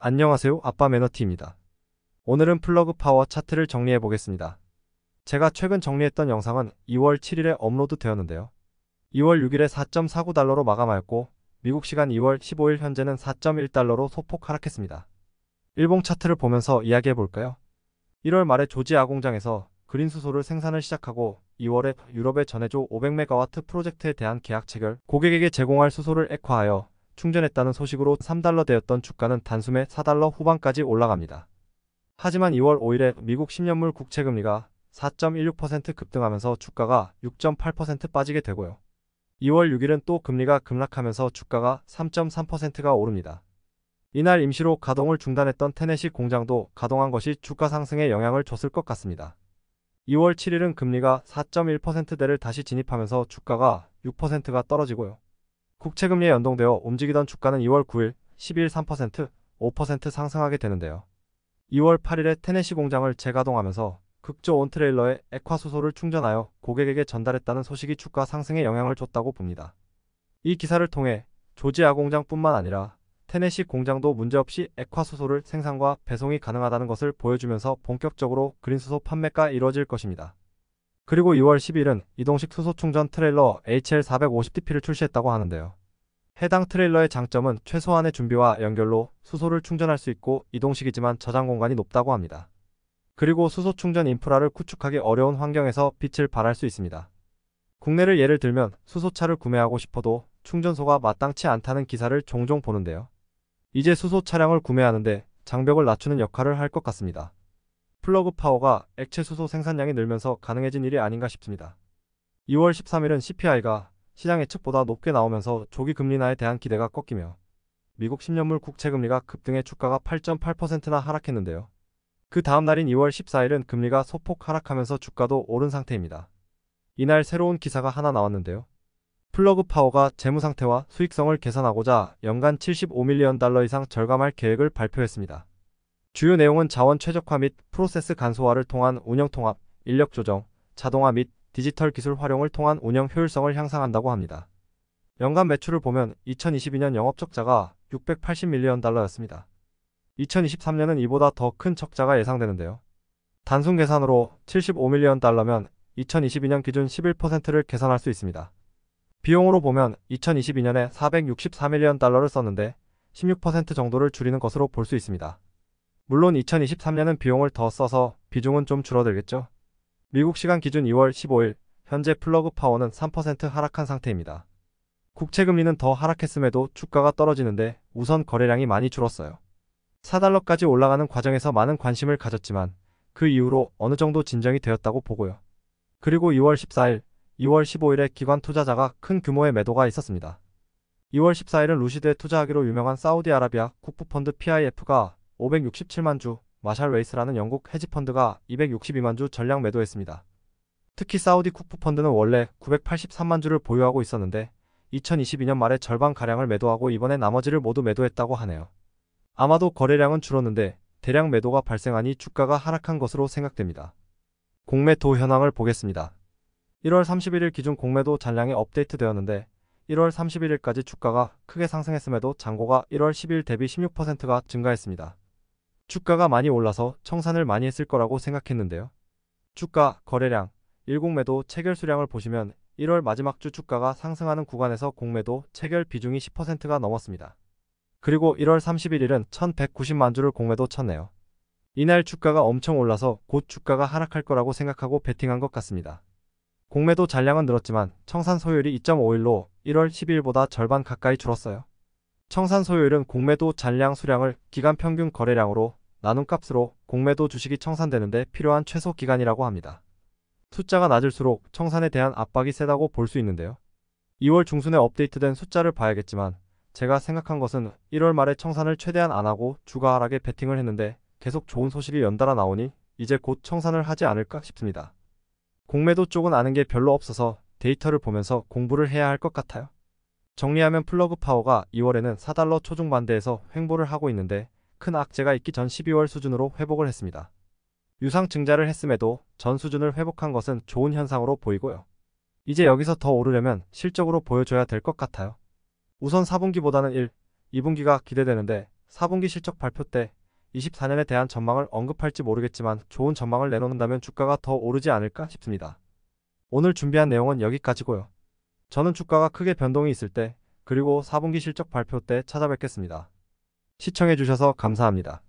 안녕하세요. 아빠 매너티입니다. 오늘은 플러그 파워 차트를 정리해 보겠습니다. 제가 최근 정리했던 영상은 2월 7일에 업로드 되었는데요. 2월 6일에 4.49달러로 마감하였고 미국 시간 2월 15일 현재는 4.1달러로 소폭 하락했습니다. 일봉 차트를 보면서 이야기해 볼까요? 1월 말에 조지 아공장에서 그린 수소를 생산을 시작하고 2월에 유럽의 전해조 500메가와트 프로젝트에 대한 계약 체결, 고객에게 제공할 수소를 액화하여 충전했다는 소식으로 3달러 되었던 주가는 단숨에 4달러 후반까지 올라갑니다. 하지만 2월 5일에 미국 10년물 국채금리가 4.16% 급등하면서 주가가 6.8% 빠지게 되고요. 2월 6일은 또 금리가 급락하면서 주가가 3.3%가 오릅니다. 이날 임시로 가동을 중단했던 테네시 공장도 가동한 것이 주가 상승에 영향을 줬을 것 같습니다. 2월 7일은 금리가 4.1%대를 다시 진입하면서 주가가 6%가 떨어지고요. 국채금리에 연동되어 움직이던 주가는 2월 9일, 12일 3%, 5% 상승하게 되는데요. 2월 8일에 테네시 공장을 재가동하면서 극조 온트레일러에 액화수소를 충전하여 고객에게 전달했다는 소식이 주가 상승에 영향을 줬다고 봅니다. 이 기사를 통해 조지아 공장뿐만 아니라 테네시 공장도 문제없이 액화수소를 생산과 배송이 가능하다는 것을 보여주면서 본격적으로 그린수소 판매가 이루어질 것입니다. 그리고 2월 10일은 이동식 수소 충전 트레일러 HL450DP를 출시했다고 하는데요. 해당 트레일러의 장점은 최소한의 준비와 연결로 수소를 충전할 수 있고 이동식이지만 저장 공간이 높다고 합니다. 그리고 수소 충전 인프라를 구축하기 어려운 환경에서 빛을 발할 수 있습니다. 국내를 예를 들면 수소차를 구매하고 싶어도 충전소가 마땅치 않다는 기사를 종종 보는데요. 이제 수소 차량을 구매하는데 장벽을 낮추는 역할을 할 것 같습니다. 플러그 파워가 액체 수소 생산량이 늘면서 가능해진 일이 아닌가 싶습니다. 2월 13일은 CPI가 시장 예측보다 높게 나오면서 조기 금리 인하에 대한 기대가 꺾이며 미국 10년물 국채금리가 급등해 주가가 8.8%나 하락했는데요. 그 다음 날인 2월 14일은 금리가 소폭 하락하면서 주가도 오른 상태입니다. 이날 새로운 기사가 하나 나왔는데요. 플러그 파워가 재무 상태와 수익성을 개선하고자 연간 75밀리언 달러 이상 절감할 계획을 발표했습니다. 주요 내용은 자원 최적화 및 프로세스 간소화를 통한 운영 통합, 인력 조정, 자동화 및 디지털 기술 활용을 통한 운영 효율성을 향상한다고 합니다. 연간 매출을 보면 2022년 영업 적자가 680밀리언 달러였습니다. 2023년은 이보다 더 큰 적자가 예상되는데요. 단순 계산으로 75밀리언 달러면 2022년 기준 11%를 계산할 수 있습니다. 비용으로 보면 2022년에 464밀리언 달러를 썼는데 16% 정도를 줄이는 것으로 볼 수 있습니다. 물론 2023년은 비용을 더 써서 비중은 좀 줄어들겠죠. 미국 시간 기준 2월 15일 현재 플러그 파워는 3% 하락한 상태입니다. 국채금리는 더 하락했음에도 주가가 떨어지는데 우선 거래량이 많이 줄었어요. 4달러까지 올라가는 과정에서 많은 관심을 가졌지만 그 이후로 어느 정도 진정이 되었다고 보고요. 그리고 2월 14일, 2월 15일에 기관 투자자가 큰 규모의 매도가 있었습니다. 2월 14일은 루시드에 투자하기로 유명한 사우디아라비아 국부펀드 PIF가 567만 주, 마샬 웨이스라는 영국 헤지펀드가 262만 주 전량 매도했습니다. 특히 사우디 국부펀드는 원래 983만 주를 보유하고 있었는데 2022년 말에 절반가량을 매도하고 이번에 나머지를 모두 매도했다고 하네요. 아마도 거래량은 줄었는데 대량 매도가 발생하니 주가가 하락한 것으로 생각됩니다. 공매도 현황을 보겠습니다. 1월 31일 기준 공매도 잔량이 업데이트되었는데 1월 31일까지 주가가 크게 상승했음에도 잔고가 1월 10일 대비 16%가 증가했습니다. 주가가 많이 올라서 청산을 많이 했을 거라고 생각했는데요. 주가, 거래량, 일공매도 체결 수량을 보시면 1월 마지막 주 주가가 상승하는 구간에서 공매도, 체결 비중이 10%가 넘었습니다. 그리고 1월 31일은 1190만 주를 공매도 쳤네요. 이날 주가가 엄청 올라서 곧 주가가 하락할 거라고 생각하고 베팅한 것 같습니다. 공매도 잔량은 늘었지만 청산 소요율이 2.5일로 1월 12일보다 절반 가까이 줄었어요. 청산 소요율은 공매도 잔량 수량을 기간 평균 거래량으로 나눈 값으로 공매도 주식이 청산되는데 필요한 최소 기간이라고 합니다. 숫자가 낮을수록 청산에 대한 압박이 세다고 볼 수 있는데요. 2월 중순에 업데이트된 숫자를 봐야겠지만 제가 생각한 것은 1월 말에 청산을 최대한 안 하고 주가 하락에 베팅을 했는데 계속 좋은 소식이 연달아 나오니 이제 곧 청산을 하지 않을까 싶습니다. 공매도 쪽은 아는 게 별로 없어서 데이터를 보면서 공부를 해야 할 것 같아요. 정리하면 플러그 파워가 2월에는 4달러 초중반대에서 횡보를 하고 있는데 큰 악재가 있기 전 12월 수준으로 회복을 했습니다. 유상 증자를 했음에도 전 수준을 회복한 것은 좋은 현상으로 보이고요. 이제 여기서 더 오르려면 실적으로 보여줘야 될 것 같아요. 우선 4분기보다는 1, 2분기가 기대되는데 4분기 실적 발표 때 24년에 대한 전망을 언급할지 모르겠지만 좋은 전망을 내놓는다면 주가가 더 오르지 않을까 싶습니다. 오늘 준비한 내용은 여기까지고요. 저는 주가가 크게 변동이 있을 때 그리고 4분기 실적 발표 때 찾아뵙겠습니다. 시청해주셔서 감사합니다.